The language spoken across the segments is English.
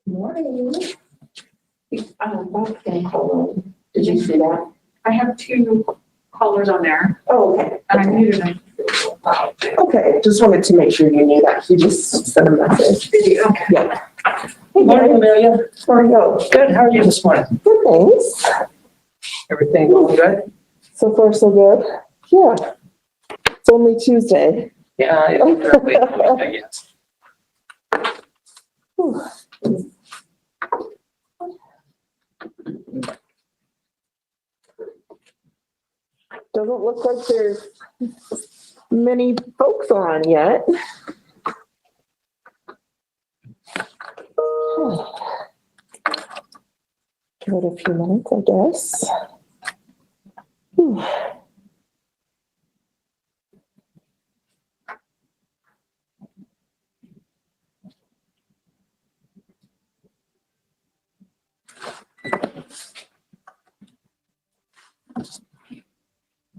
Morning. Bob's gonna call in. Did you see that? I have 2 callers on there, Oh, okay. and I muted them. Okay, just wanted to make sure you knew that. He just sent a message. Did you? Okay. Yeah. Good morning, Amelia. How are you? Good. How are you this morning? Good, thanks. Everything going good? So far, so good. Yeah. It's only Tuesday. Yeah, I guess. Whew. Doesn't look like there's many folks on yet. Give it a few minutes, I guess. Whew.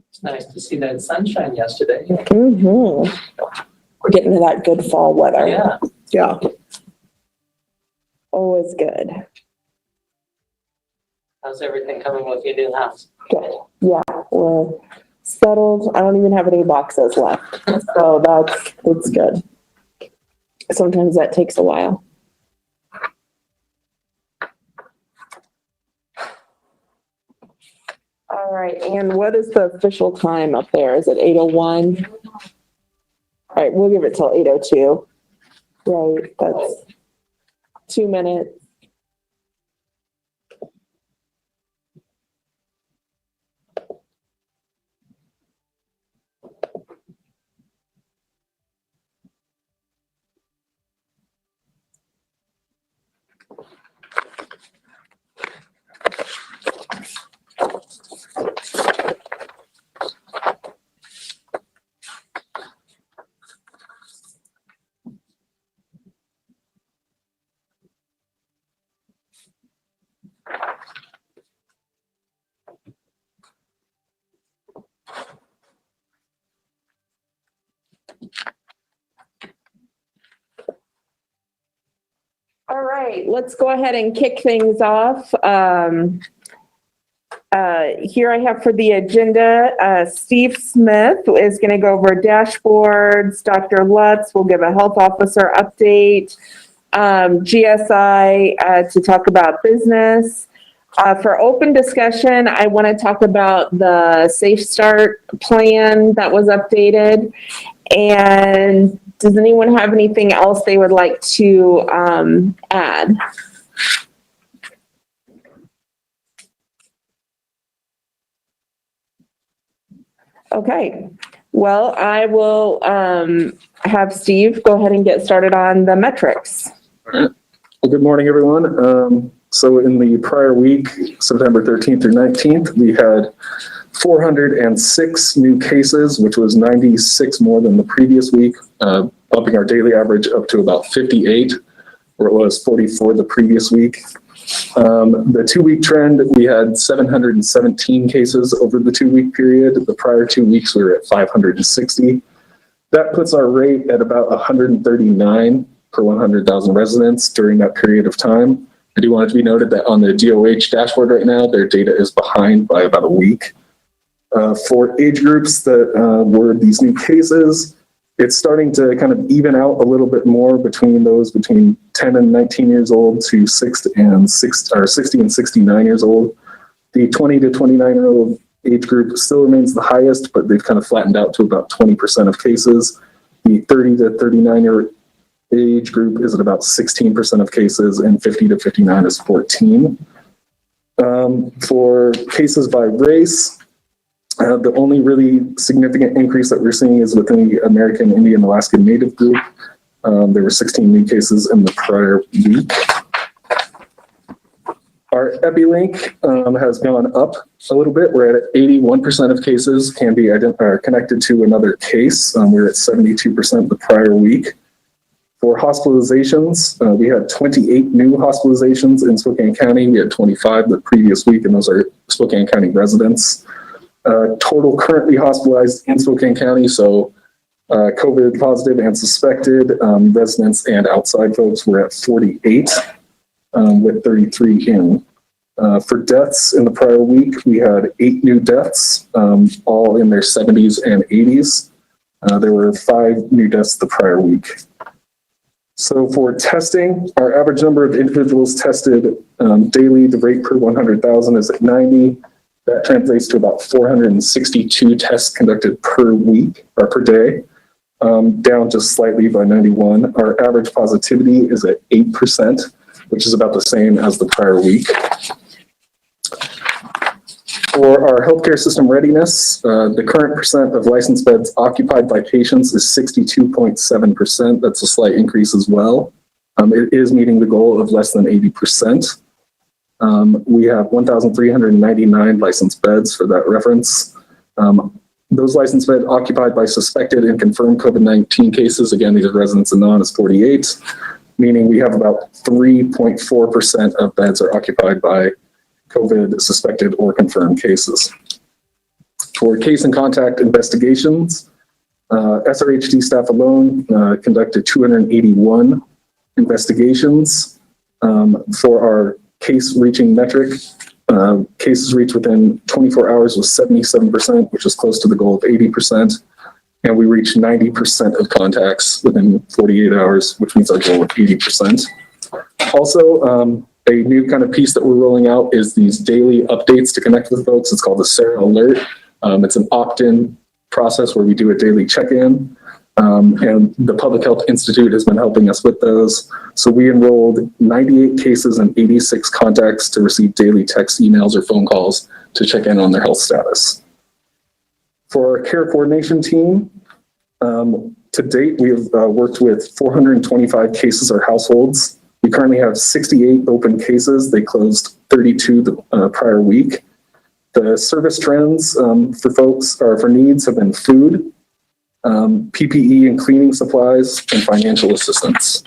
It's nice to see that sunshine yesterday. We're getting to that good fall weather. Yeah. Yeah. Always good. How's everything coming with your new house? Good. Yeah, we're settled. I don't even have any boxes left. So that's good. Sometimes that takes a while. All right, and what is the official time up there? Is it 8:01? All right, we'll give it till 8:02. Right, that's 2 minutes. All right, let's go ahead and kick things off. Here I have for the agenda, Steve Smith is going to go over dashboards. Dr. Lutz will give a health officer update. GSI to talk about business. For open discussion, I want to talk about the Safe Start plan that was updated. And does anyone have anything else they would like to add? Okay, well, I will have Steve go ahead and get started on the metrics. All right. Well, good morning, everyone. So in the prior week, September 13th through 19th, we had 406 new cases, which was 96 more than the previous week, bumping our daily average up to about 58, where it was 44 the previous week. The 2-week trend, we had 717 cases over the 2-week period. The prior 2 weeks, we were at 560. That puts our rate at about 139 per 100,000 residents during that period of time. I do want it to be noted that on the DOH dashboard right now, their data is behind by about a week. For age groups that were these new cases, it's starting to kind of even out a little bit more between those between 10 and 19 years old to 60 and 69 years old. The 20 to 29-year-old age group still remains the highest, but they've kind of flattened out to about 20% of cases. The 30 to 39-year age group is at about 16% of cases, and 50 to 59 is 14. For cases by race, the only really significant increase that we're seeing is within the American Indian Alaska Native group. There were 16 new cases in the prior week. Our EpiLink has gone up a little bit. We're at 81% of cases can be connected to another case. We're at 72% the prior week. For hospitalizations, we had 28 new hospitalizations in Spokane County. We had 25 the previous week, and those are Spokane County residents. Total currently hospitalized in Spokane County, so COVID positive and suspected residents and outside folks were at 48. with 33 in. For deaths in the prior week, we had 8 new deaths, all in their 70s and 80s. There were 5 new deaths the prior week. So for testing, our average number of individuals tested daily, the rate per 100,000 is at 90. That translates to about 462 tests conducted per week or per day, down just slightly by 91. Our average positivity is at 8%, which is about the same as the prior week. For our healthcare system readiness, the current percent of licensed beds occupied by patients is 62.7%. That's a slight increase as well. It is meeting the goal of less than 80%. We have 1,399 licensed beds for that reference. Those licensed beds occupied by suspected and confirmed COVID-19 cases, again, these are residents and non, is 48, meaning we have about 3.4% of beds are occupied by COVID suspected or confirmed cases. For case and contact investigations, SRHD staff alone conducted 281 investigations. For our case reaching metric, cases reached within 24 hours was 77%, which is close to the goal of 80%. And we reached 90% of contacts within 48 hours, which means our goal of 80%. Also, a new kind of piece that we're rolling out is these daily updates to connect with folks. It's called the Sarah Alert. It's an opt-in process where we do a daily check-in. And the Public Health Institute has been helping us with those. So we enrolled 98 cases and 86 contacts to receive daily text, emails, or phone calls to check in on their health status. For our care coordination team, to date, we have worked with 425 cases or households. We currently have 68 open cases. They closed 32 the prior week. The service trends for folks or for needs have been food, PPE and cleaning supplies, and financial assistance.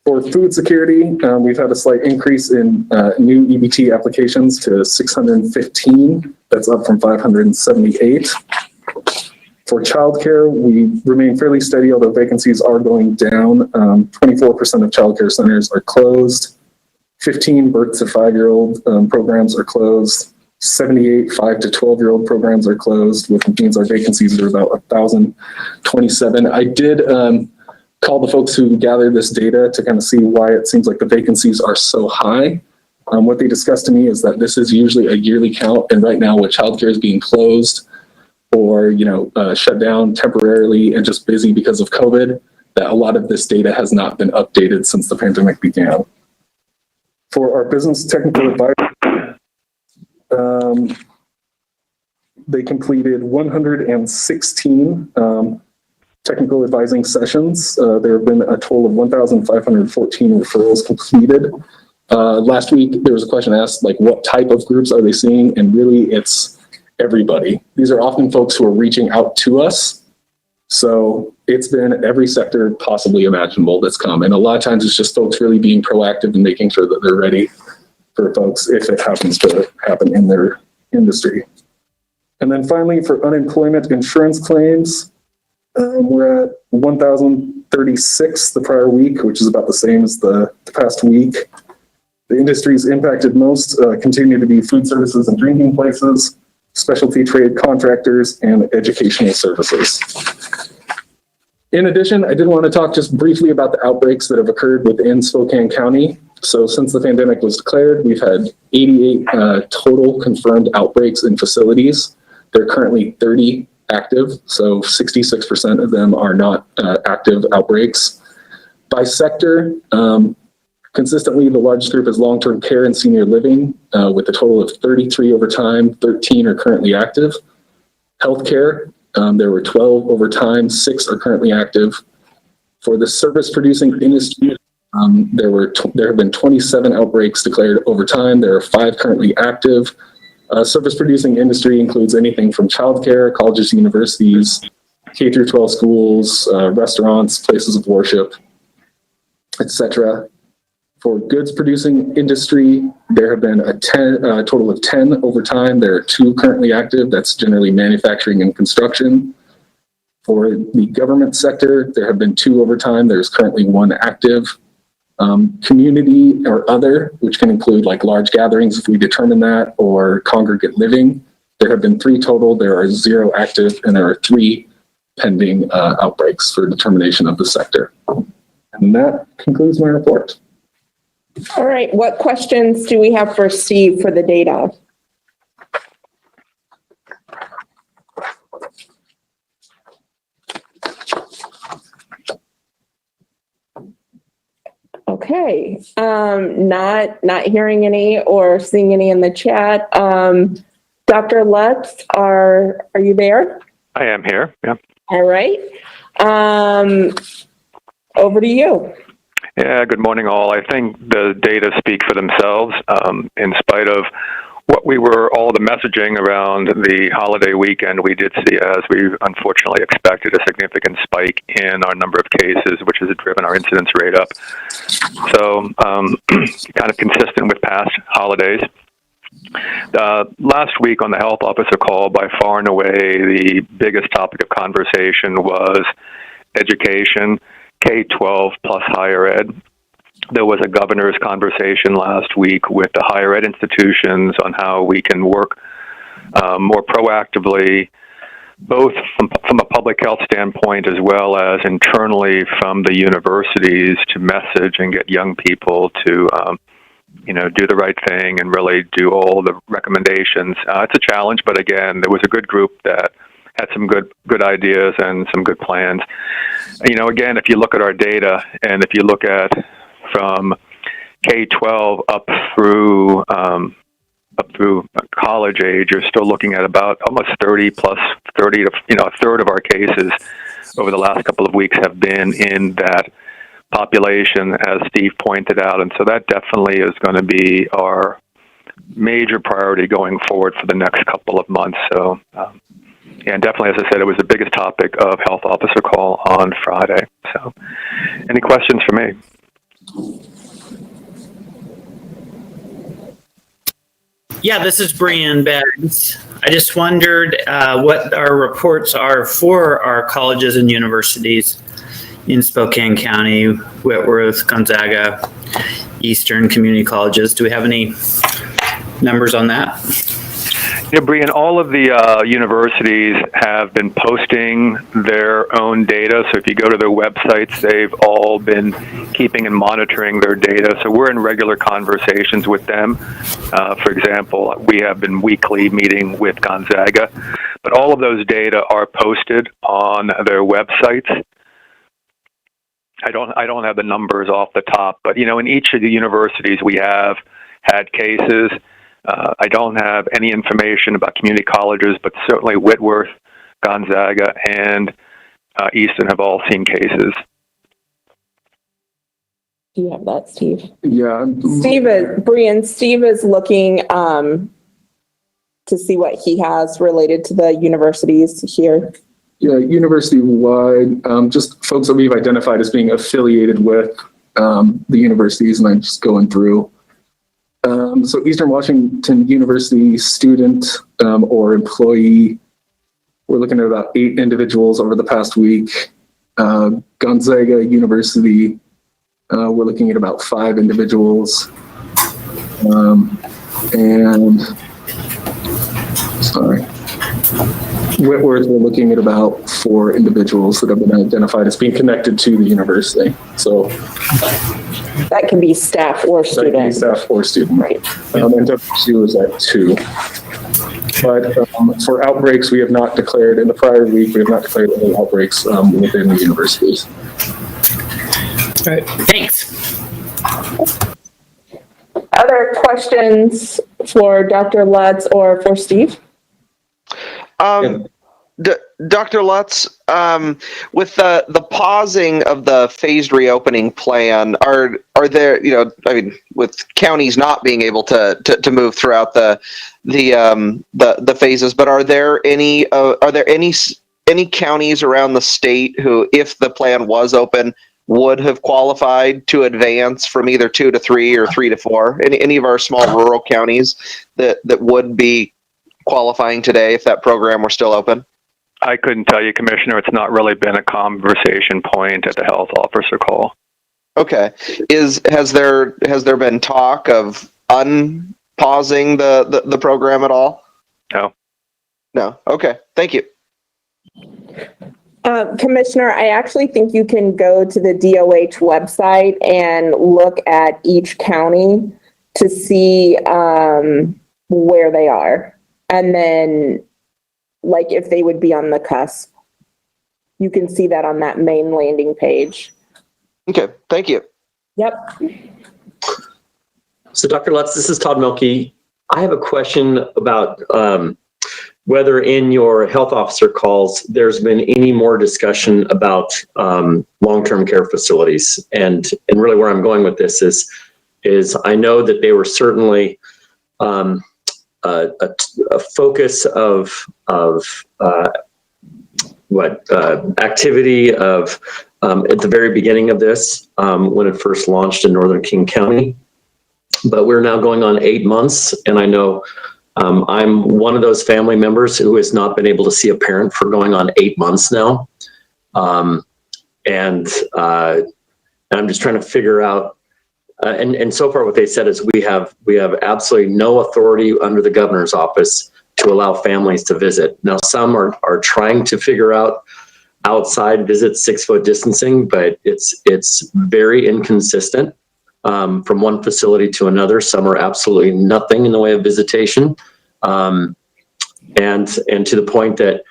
For food security, we've had a slight increase in new EBT applications to 615. That's up from 578. For childcare, we remain fairly steady, although vacancies are going down. 24% of childcare centers are closed. 15 birth to 5-year-old programs are closed. 78 5 to 12-year-old programs are closed, which means our vacancies are about 1,027. I did call the folks who gathered this data to kind of see why it seems like the vacancies are so high. What they discussed to me is that this is usually a yearly count, and right now with childcare is being closed or shut down temporarily and just busy because of COVID, that a lot of this data has not been updated since the pandemic began. For our business technical advisors, they completed 116 technical advising sessions. There have been a total of 1,514 referrals completed. Last week, there was a question asked, like, what type of groups are they seeing? And really, it's everybody. These are often folks who are reaching out to us. So it's been every sector possibly imaginable that's come. And a lot of times it's just folks really being proactive and making sure that they're ready for folks if it happens to happen in their industry. And then finally, for unemployment insurance claims, we're at 1,036 the prior week, which is about the same as the past week. The industries impacted most continue to be food services and drinking places, specialty trade contractors, and educational services. In addition, I did want to talk just briefly about the outbreaks that have occurred within Spokane County. So since the pandemic was declared, we've had 88 total confirmed outbreaks in facilities. There are currently 30 active, so 66% of them are not active outbreaks. By sector, consistently, the largest group is long-term care and senior living, with a total of 33 over time, 13 are currently active. Healthcare, there were 12 over time, 6 are currently active. For the service-producing industry, there have been 27 outbreaks declared over time. There are 5 currently active. Service-producing industry includes anything from childcare, colleges, universities, K-12 schools, restaurants, places of worship, etc. For goods producing industry, there have been a total of 10 over time. There are 2 currently active. That's generally manufacturing and construction. For the government sector, there have been 2 over time. There's currently 1 active. Community or other, which can include like large gatherings if we determine that, or congregate living. There have been 3 total. There are 0 active, and there are 3 pending outbreaks for determination of the sector. And that concludes my report. All right, what questions do we have for Steve for the data? Okay, not hearing any or seeing any in the chat. Dr. Lutz, are you there? I am here, yeah. All right. Over to you. Yeah, good morning all. I think the data speak for themselves. In spite of what all the messaging around the holiday weekend, we did see, as we unfortunately expected, a significant spike in our number of cases, which has driven our incidence rate up. So kind of consistent with past holidays. Last week on the health officer call, by far and away, the biggest topic of conversation was education, K-12 plus higher ed. There was a governor's conversation last week with the higher ed institutions on how we can work more proactively, both from a public health standpoint as well as internally from the universities, to message and get young people to do the right thing and really do all the recommendations. It's a challenge, but again, there was a good group that had some good ideas and some good plans. Again, if you look at our data, and if you look at from K-12 up through college age, you're still looking at about almost 30 to a third of our cases over the last couple of weeks have been in that population, as Steve pointed out. And so that definitely is going to be our major priority going forward for the next couple of months. So, and definitely, as I said, it was the biggest topic of health officer call on Friday. So any questions for me? Yeah, this is Brian Baggs. I just wondered what our reports are for our colleges and universities in Spokane County, Whitworth, Gonzaga, Eastern community colleges. Do we have any numbers on that? Yeah, Brian, all of the universities have been posting their own data. So if you go to their websites, they've all been keeping and monitoring their data. So we're in regular conversations with them. For example, we have been weekly meeting with Gonzaga, but all of those data are posted on their websites. I don't have the numbers off the top, but in each of the universities we have had cases. I don't have any information about community colleges, but certainly Whitworth, Gonzaga, and Easton have all seen cases. Do you have that, Steve? Yeah. Steve is looking to see what he has related to the universities here. Yeah, university-wide, just folks that we've identified as being affiliated with the universities, and I'm just going through. So Eastern Washington University student or employee, we're looking at about 8 individuals over the past week. Gonzaga University, we're looking at about 5 individuals. Whitworth, we're looking at about 4 individuals that have been identified as being connected to the university. So that can be staff or student. That can be staff or student. Right. And W2 is at 2. But for outbreaks, we have not declared, in the prior week, we have not declared any outbreaks within the universities. All right, thanks. Other questions for Dr. Lutz or for Steve? Dr. Lutz, with the pausing of the phased reopening plan, are there, with counties not being able to move throughout the phases, but are there any counties around the state who, if the plan was open, would have qualified to advance from either 2 to 3 or 3 to 4? Any of our small rural counties that would be qualifying today if that program were still open? I couldn't tell you, Commissioner. It's not really been a conversation point at the health officer call. Okay. Has there been talk of unpausing the program at all? No. No. Okay. Thank you. Commissioner, I actually think you can go to the DOH website and look at each county to see where they are. And then, like, if they would be on the cusp. You can see that on that main landing page. Okay. Thank you. Yep. So Dr. Lutz, this is Todd Milkey. I have a question about whether in your health officer calls, there's been any more discussion about long-term care facilities. And really where I'm going with this is I know that they were certainly a focus of activity of at the very beginning of this when it first launched in Northern King County. But we're now going on 8 months, and I know I'm one of those family members who has not been able to see a parent for going on 8 months now. And I'm just trying to figure out, and so far what they said is we have absolutely no authority under the governor's office to allow families to visit. Now, some are trying to figure out outside visit 6 foot distancing, but it's very inconsistent. From one facility to another. Some are absolutely nothing in the way of visitation. And to the point that,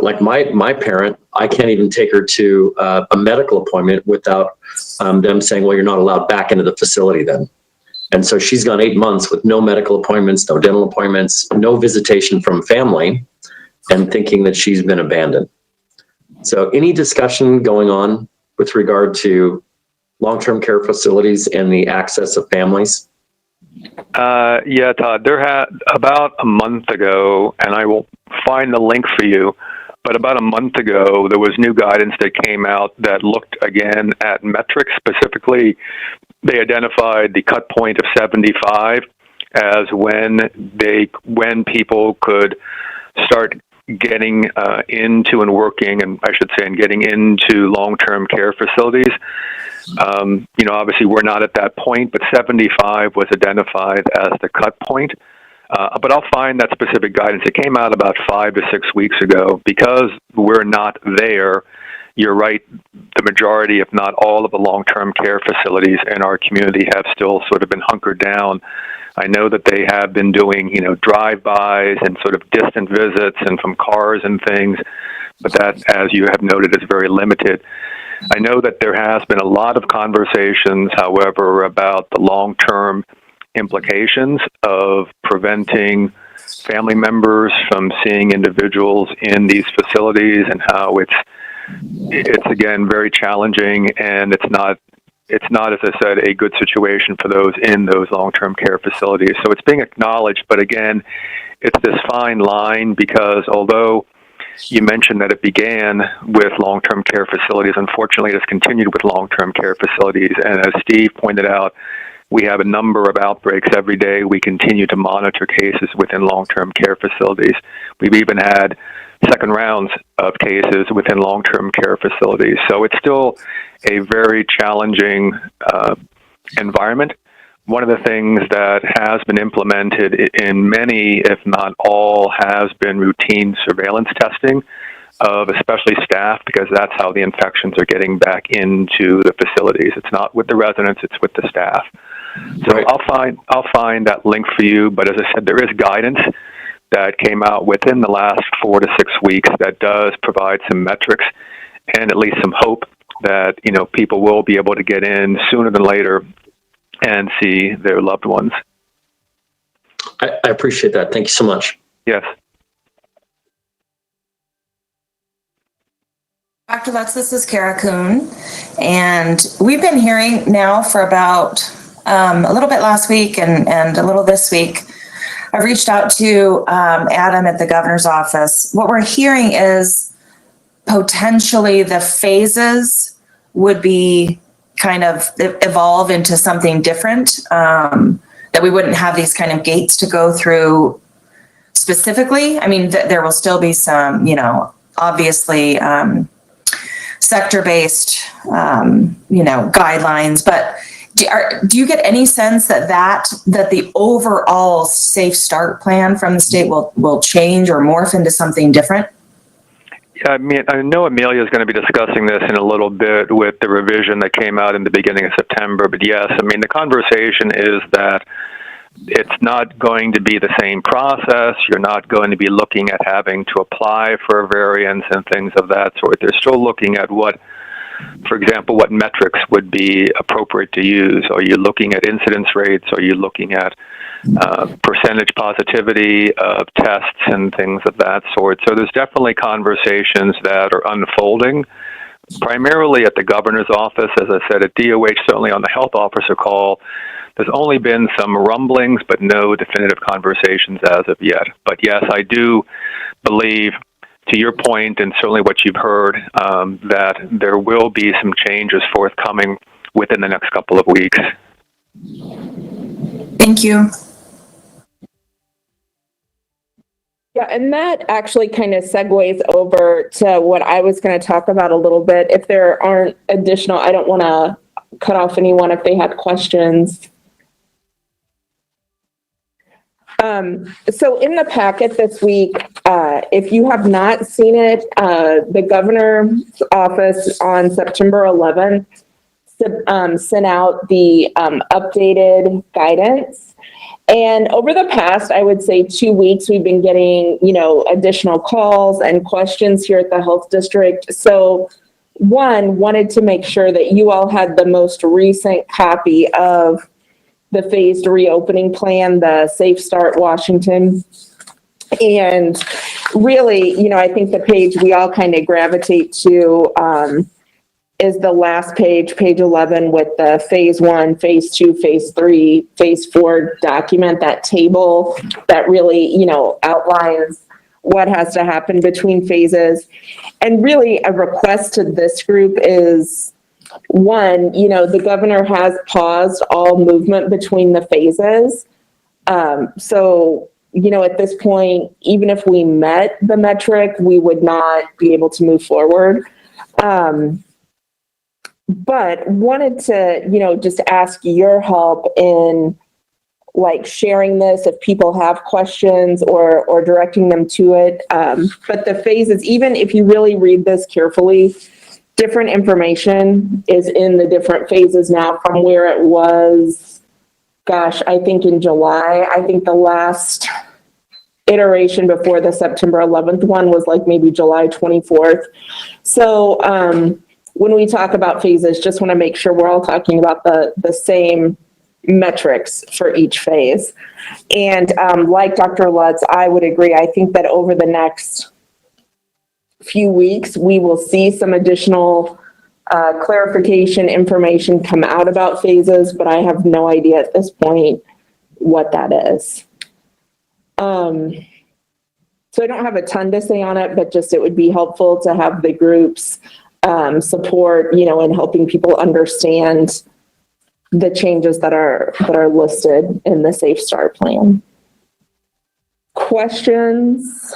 like my parent, I can't even take her to a medical appointment without them saying, well, you're not allowed back into the facility then. And so she's gone 8 months with no medical appointments, no dental appointments, no visitation from family, and thinking that she's been abandoned. So any discussion going on with regard to long-term care facilities and the access of families? Yeah, Todd, there had about a month ago, and I will find the link for you, but about a month ago, there was new guidance that came out that looked again at metrics. Specifically, they identified the cut point of 75 as when people could start getting into and working, and I should say, and getting into long-term care facilities. Obviously we're not at that point, but 75 was identified as the cut point. But I'll find that specific guidance. It came out about 5 to 6 weeks ago. Because we're not there, you're right, the majority, if not all, of the long-term care facilities in our community have still sort of been hunkered down. I know that they have been doing, drive-bys and sort of distant visits and from cars and things, but that, as you have noted, is very limited. I know that there has been a lot of conversations, however, about the long-term implications of preventing family members from seeing individuals in these facilities, and how it's again very challenging, and it's not, as I said, a good situation for those in those long-term care facilities. So it's being acknowledged, but again, it's this fine line, because although you mentioned that it began with long-term care facilities, unfortunately it has continued with long-term care facilities. And as Steve pointed out, we have a number of outbreaks every day. We continue to monitor cases within long-term care facilities. We've even had second rounds of cases within long-term care facilities. So it's still a very challenging environment. One of the things that has been implemented in many, if not all, has been routine surveillance testing of especially staff, because that's how the infections are getting back into the facilities. It's not with the residents, it's with the staff. So right. I'll find that link for you, but as I said, there is guidance that came out within the last 4 to 6 weeks that does provide some metrics and at least some hope that, people will be able to get in sooner than later and see their loved ones. I appreciate that. Thank you so much. Yes. Dr. Lutz, this is Kara Kuhn, and we've been hearing now for about a little bit last week and a little this week. I've reached out to Adam at the governor's office. What we're hearing is potentially the phases would be kind of evolve into something different, that we wouldn't have these kind of gates to go through specifically. I mean, there will still be some, obviously sector-based, guidelines, but do you get any sense that the overall Safe Start plan from the state will change or morph into something different? Yeah, I mean, I know Amelia is going to be discussing this in a little bit with the revision that came out in the beginning of September. But yes, I mean, the conversation is that it's not going to be the same process. You're not going to be looking at having to apply for a variance and things of that sort. They're still looking at what, for example, what metrics would be appropriate to use. Are you looking at incidence rates? Are you looking at percentage positivity of tests and things of that sort? So there's definitely conversations that are unfolding, primarily at the governor's office. As I said, at DOH, certainly on the health officer call, there's only been some rumblings, but no definitive conversations as of yet. But yes, I do believe, to your point, and certainly what you've heard, that there will be some changes forthcoming within the next couple of weeks. Thank you. Yeah, and that actually kind of segues over to what I was going to talk about a little bit. If there aren't additional, I don't want to cut off anyone if they had questions. So in the packet this week, if you have not seen it, the governor's office on September 11th sent out the updated guidance. And over the past, I would say 2 weeks, we've been getting, additional calls and questions here at the health district. So wanted to make sure that you all had the most recent copy of the phased reopening plan, the Safe Start Washington. And really, I think the page we all kind of gravitate to is the last page, page 11, with the phase 1, phase 2, phase 3, phase 4 document, that table that really, outlines what has to happen between phases. And really a request to this group is, one, the governor has paused all movement between the phases. So, at this point, even if we met the metric, we would not be able to move forward. But wanted to, just ask your help in sharing this if people have questions or directing them to it. But the phases, even if you really read this carefully, different information is in the different phases now from where it was, I think in July. I think the last iteration before the September 11th one was maybe July 24th. So when we talk about phases, just want to make sure we're all talking about the same metrics for each phase. And like Dr. Lutz, I would agree. I think that over the next few weeks, we will see some additional clarification information come out about phases, but I have no idea at this point what that is. So I don't have a ton to say on it, but just it would be helpful to have the groups support, in helping people understand the changes that are listed in the Safe Start plan. Questions?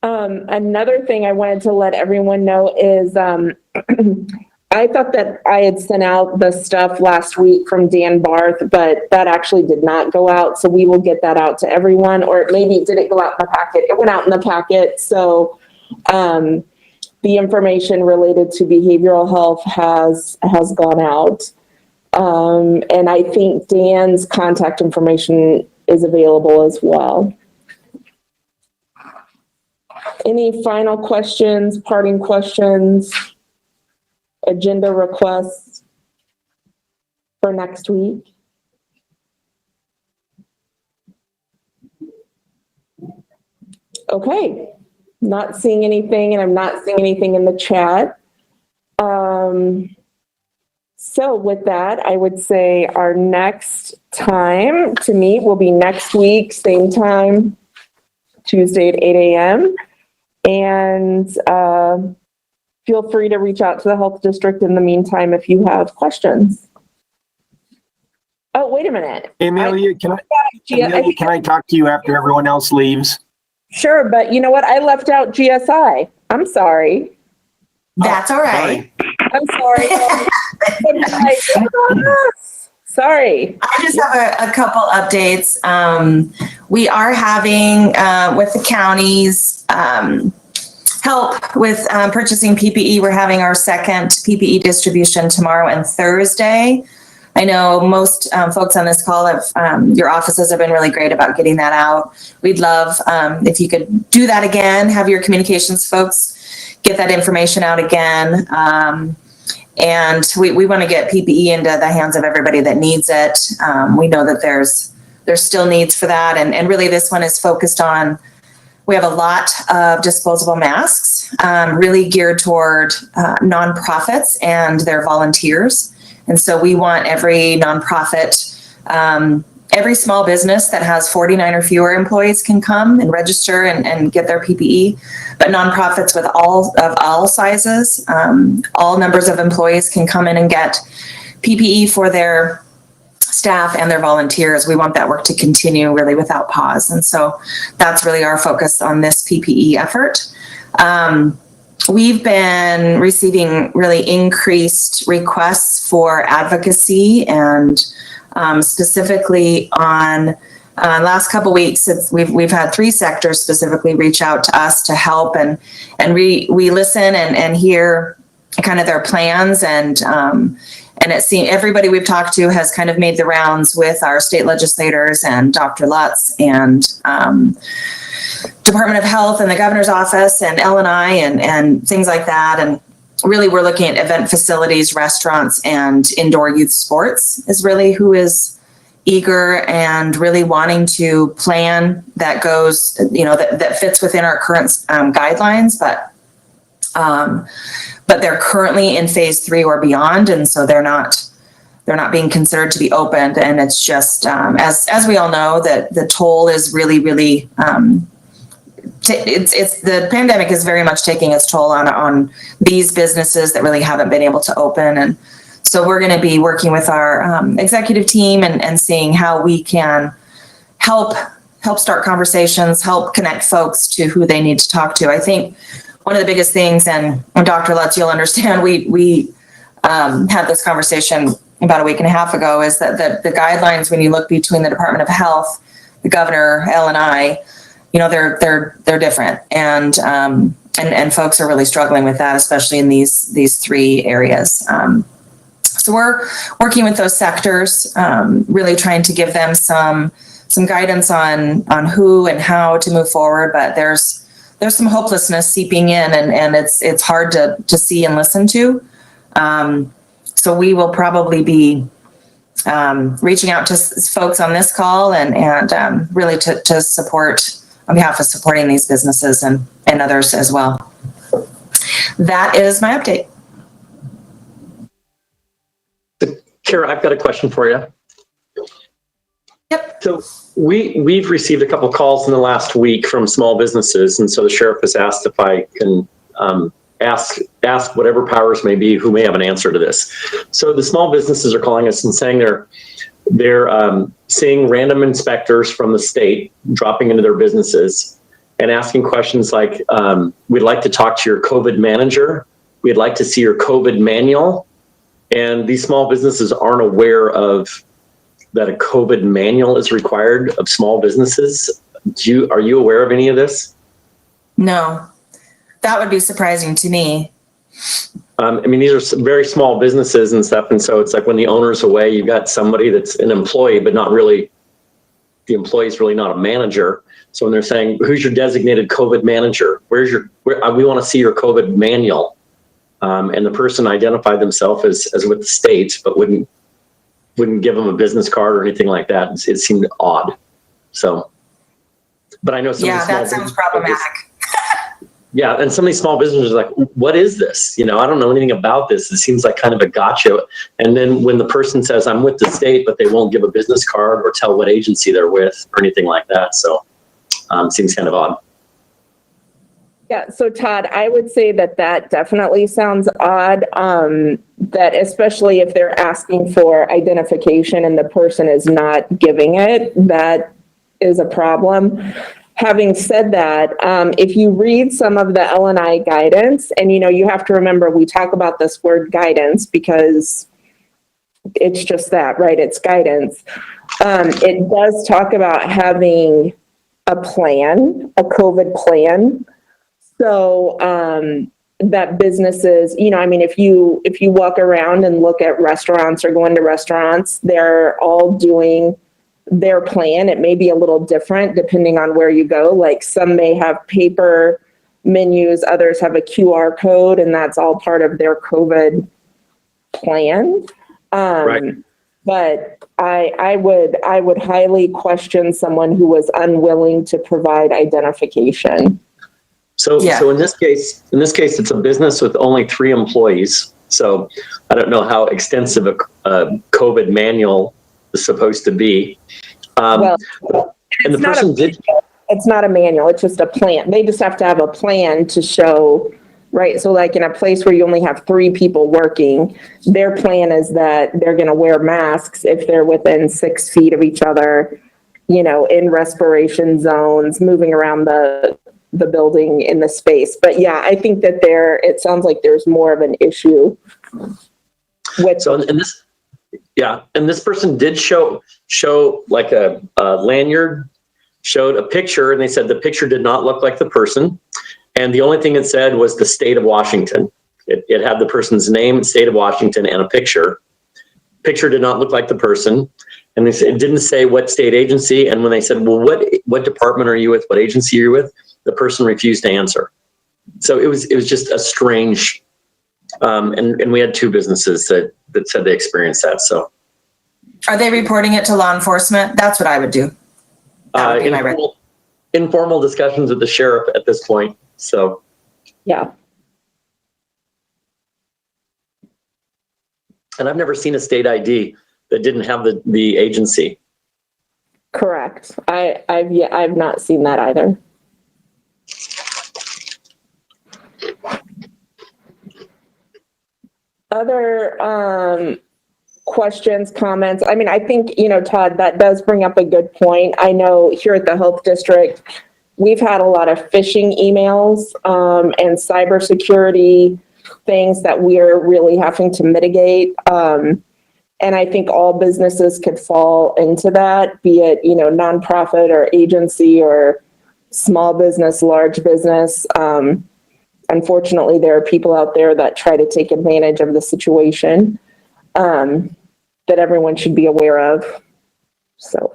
Another thing I wanted to let everyone know is I thought that I had sent out the stuff last week from Dan Barth, but that actually did not go out. So we will get that out to everyone, or maybe did it go out in the packet? It went out in the packet. So the information related to behavioral health has gone out. And I think Dan's contact information is available as well. Any final questions, parting questions, agenda requests for next week? Okay, not seeing anything, and I'm not seeing anything in the chat. So with that, I would say our next time to meet will be next week, same time, Tuesday at 8 a.m. And feel free to reach out to the health district in the meantime if you have questions. Oh, wait a minute. Amelia, can I I talk to you after everyone else leaves? Sure, but you know what? I left out GSI. I'm sorry. That's all right. I'm sorry. Sorry. I just have a couple updates. We are having, with the county's help with purchasing PPE, we're having our second PPE distribution tomorrow and Thursday. I know most folks on this call your offices have been really great about getting that out. We'd love if you could do that again, have your communications folks get that information out again. And we want to get PPE into the hands of everybody that needs it. We know that there's still needs for that. And really this one is focused on, we have a lot of disposable masks, really geared toward nonprofits and their volunteers. And so we want every nonprofit, every small business that has 49 or fewer employees can come and register and get their PPE. But nonprofits with all sizes, all numbers of employees can come in and get PPE for their staff and their volunteers. We want that work to continue really without pause. And so that's really our focus on this PPE effort. We've been receiving really increased requests for advocacy, and specifically on last couple of weeks, we've had 3 sectors specifically reach out to us to help, and we listen and hear kind of their plans, and it seems everybody we've talked to has kind of made the rounds with our state legislators and Dr. Lutz and Department of Health and the governor's office and L&I and things like that. And really we're looking at event facilities, restaurants, and indoor youth sports is really who is eager and really wanting to plan that goes, that fits within our current guidelines, but they're currently in phase 3 or beyond. And so they're not being considered to be opened. And it's just, as we all know, that the toll is really, really, the pandemic is very much taking its toll on these businesses that really haven't been able to open. And so we're going to be working with our executive team and seeing how we can help start conversations, help connect folks to who they need to talk to. I think one of the biggest things, and Dr. Lutz, you'll understand, we had this conversation about a week and a half ago, is that the guidelines, when you look between the Department of Health, the governor, L&I, they're different, and folks are really struggling with that, especially in these 3 areas. So we're working with those sectors, really trying to give them some guidance on who and how to move forward. But there's some hopelessness seeping in, and it's hard to see and listen to. So we will probably be reaching out to folks on this call and really to support on behalf of supporting these businesses and others as well. That is my update. Kara, I've got a question for you. Yep. So we've received a couple calls in the last week from small businesses, and so the sheriff has asked if I can ask whatever powers may be who may have an answer to this. So the small businesses are calling us and saying they're seeing random inspectors from the state dropping into their businesses and asking questions like, we'd like to talk to your COVID manager. We'd like to see your COVID manual. And these small businesses aren't aware of that a COVID manual is required of small businesses. Are you aware of any of this? No, that would be surprising to me. I mean, these are some very small businesses and stuff. And so it's like when the owner's away, you've got somebody that's an employee, but not really, the employee's really not a manager. So when they're saying, who's your designated COVID manager? We want to see your COVID manual. And the person identified themselves as with the state, but wouldn't give them a business card or anything like that. It seemed odd. So, but I know some of these that sounds problematic. Yeah, and some of these small businesses are like, what is this? I don't know anything about this. It seems like kind of a gotcha. And then when the person says, I'm with the state, but they won't give a business card or tell what agency they're with or anything like that. So seems kind of odd. Yeah, so Todd, I would say that that definitely sounds odd, that especially if they're asking for identification and the person is not giving it, that is a problem. Having said that, if you read some of the L&I guidance, and you have to remember, we talk about this word guidance because it's just that, right? It's guidance. It does talk about having a plan, a COVID plan. So, that businesses, if you walk around and look at restaurants or going to restaurants, they're all doing their plan. It may be a little different depending on where you go. Like some may have paper menus, others have a QR code, and that's all part of their COVID plan. Right. But I would highly question someone who was unwilling to provide identification. So, Yeah. so in this case, it's a business with only 3 employees. So I don't know how extensive a COVID manual is supposed to be. Well, and the person did. It's not a manual. It's just a plan. They just have to have a plan to show, right? So like in a place where you only have 3 people working, their plan is that they're going to wear masks if they're within 6 feet of each other, in respiration zones, moving around the building in the space. But yeah, I think that it sounds like there's more of an issue with. So in this, yeah, and this person did show like a lanyard, showed a picture, and they said the picture did not look like the person. And the only thing it said was the state of Washington. It had the person's name, state of Washington, and a picture. Picture did not look like the person. And they said, it didn't say what state agency. And when they said, well, what department are you with? What agency are you with? The person refused to answer. So it was just a strange, and we had 2 businesses that said they experienced that. So Are they reporting it to law enforcement? That's what I would do. That would be my informal discussions with the sheriff at this point. So Yeah. and I've never seen a state ID that didn't have the agency. Correct. I've not seen that either. Other questions, comments? I mean, I think, Todd, that does bring up a good point. I know here at the Health District, we've had a lot of phishing emails and cybersecurity things that we're really having to mitigate. And I think all businesses could fall into that, be it, nonprofit or agency or small business, large business. Unfortunately, there are people out there that try to take advantage of the situation that everyone should be aware of. So,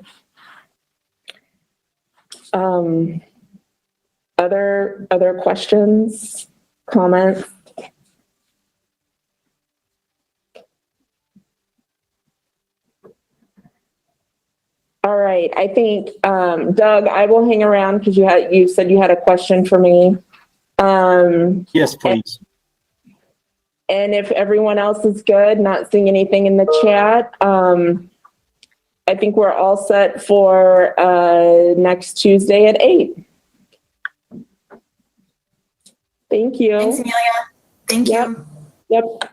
other questions, comments? All right. I think, Doug, I will hang around because you said you had a question for me. Yes, please. And if everyone else is good, not seeing anything in the chat, I think we're all set for next Tuesday at 8. Thank you. Thanks, Amelia. Thank you. Yep.